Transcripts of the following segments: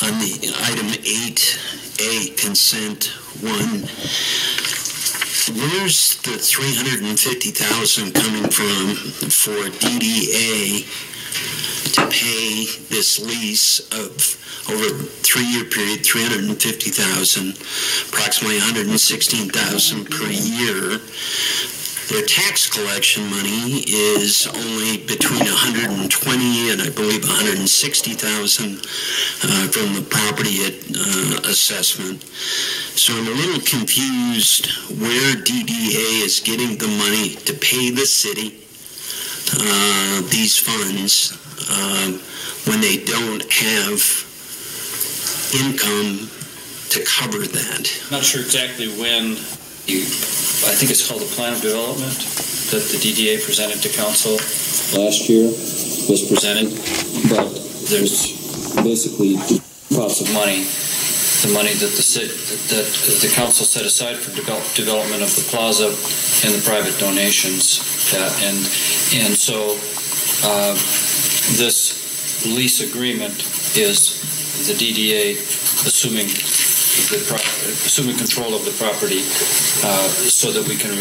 On the item 8A, consent 1, where's the $350,000 coming from for DDA to pay this lease of over a 3-year period, $350,000, approximately $116,000 per year? Their tax collection money is only between $120,000 and I believe $160,000 from the property assessment. So I'm a little confused where DDA is getting the money to pay the city these funds when they don't have income to cover that. I'm not sure exactly when I think it's called the Plan of Development that the DDA presented to council last year was presented, but there's basically two pots of money. The money that the council set aside for development of the plaza and the private donations, and so this lease agreement is the DDA assuming control of the property so that we can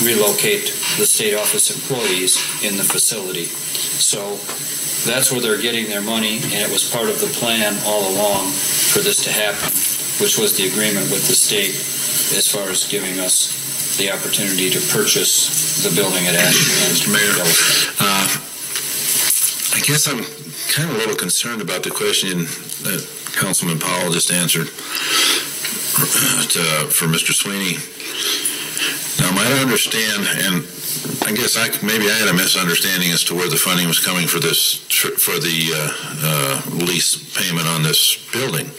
relocate the state office employees in the facility. So that's where they're getting their money, and it was part of the plan all along for this to happen, which was the agreement with the state as far as giving us the opportunity to purchase the building at Ashland. Mr. Mayor, I guess I'm kind of a little concerned about the question that Councilman Powell just answered for Mr. Sweeney. Now, might I understand, and I guess maybe I had a misunderstanding as to where the funding was coming for this, for the lease payment on this building.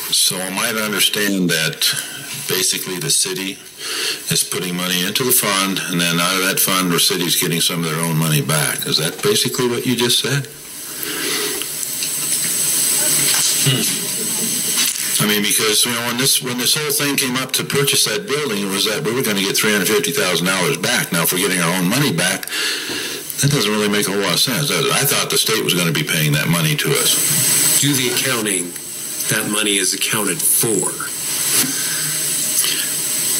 So I might understand that basically the city is putting money into the fund, and then out of that fund, the city's getting some of their own money back. Is that basically what you just said? I mean, because when this whole thing came up to purchase that building, it was that we were going to get $350,000 back. Now, if we're getting our own money back, that doesn't really make a whole lot of sense, does it? I thought the state was going to be paying that money to us. Do the accounting, that money is accounted for.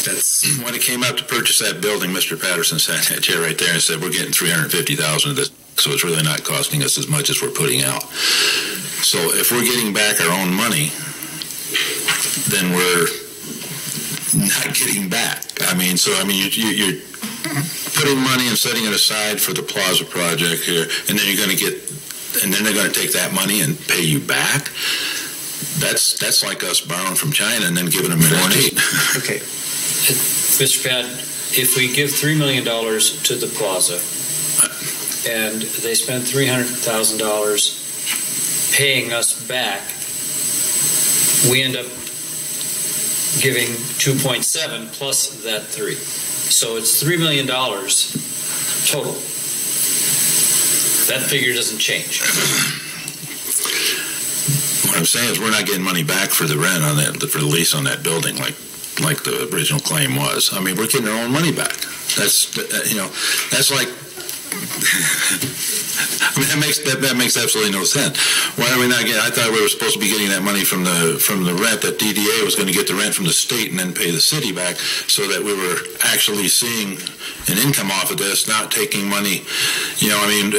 That's when it came up to purchase that building. Mr. Patterson sat in that chair right there and said, "We're getting $350,000 of this, so it's really not costing us as much as we're putting out." So if we're getting back our own money, then we're not getting back. I mean, you're putting money and setting it aside for the plaza project here, and then they're going to take that money and pay you back. That's like us borrowing from China and then giving them more aid. Okay, Mr. Pat, if we give $3 million to the plaza and they spend $300,000 paying us back, we end up giving 2.7 plus that 3. So it's $3 million total. That figure doesn't change. What I'm saying is we're not getting money back for the rent on that, for the lease on that building, like the original claim was. I mean, we're getting our own money back. That's that's like. I mean, that makes absolutely no sense. Why are we not getting? I thought we were supposed to be getting that money from the rent, that DDA was going to get the rent from the state and then pay the city back, so that we were actually seeing an income off of this, not taking money. You know, I mean,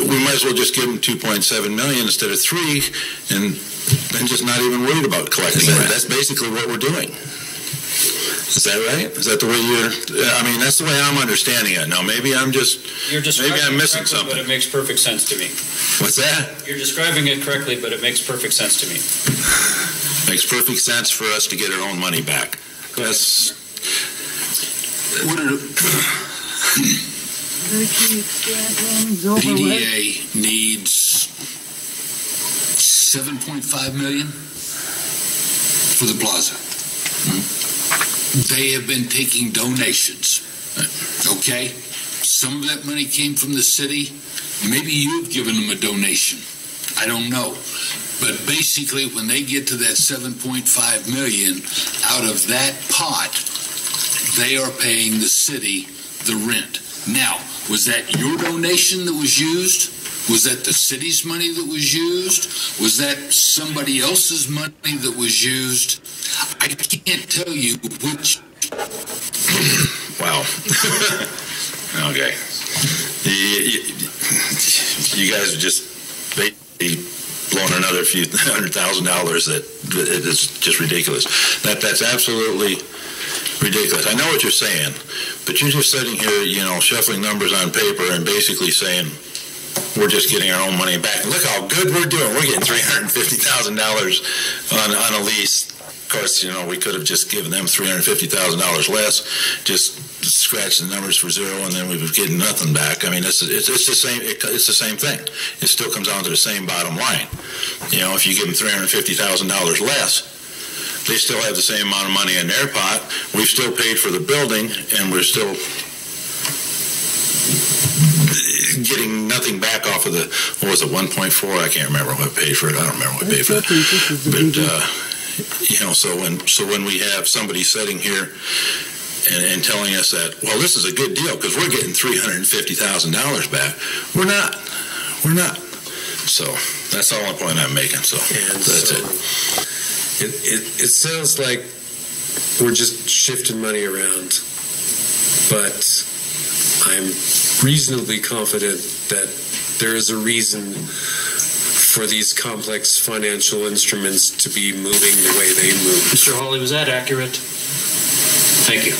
we might as well just give them $2.7 million instead of $3 million, and just not even worried about collecting rent. That's basically what we're doing. Is that right? Is that the way I mean, that's the way I'm understanding it. Now, maybe I'm missing something. But it makes perfect sense to me. What's that? You're describing it correctly, but it makes perfect sense to me. Makes perfect sense for us to get our own money back. That's... PDA needs $7.5 million for the plaza. They have been taking donations. Okay? Some of that money came from the city. Maybe you've given them a donation. I don't know. But basically, when they get to that $7.5 million, out of that pot, they are paying the city the rent. Now, was that your donation that was used? Was that the city's money that was used? Was that somebody else's money that was used? I can't tell you which. Wow. Okay. You guys are just basically blowing another few $100,000 that it's just ridiculous. That's absolutely ridiculous. I know what you're saying, but you're just sitting here, shuffling numbers on paper and basically saying we're just getting our own money back. Look how good we're doing. We're getting $350,000 on a lease. Of course, we could have just given them $350,000 less, just scratch the numbers for zero, and then we would get nothing back. I mean, it's the same. It's the same thing. It still comes down to the same bottom line. If you give them $350,000 less, they still have the same amount of money in their pot. We've still paid for the building, and we're still getting nothing back off of the, what was it, 1.4? I can't remember what paid for it. I don't remember what paid for it. But so when we have somebody sitting here and telling us that, well, this is a good deal because we're getting $350,000 back, we're not. So that's all the point I'm making. So that's it. It sounds like we're just shifting money around, but I'm reasonably confident that there is a reason for these complex financial instruments to be moving the way they move. Mr. Hawley, was that accurate? Thank you.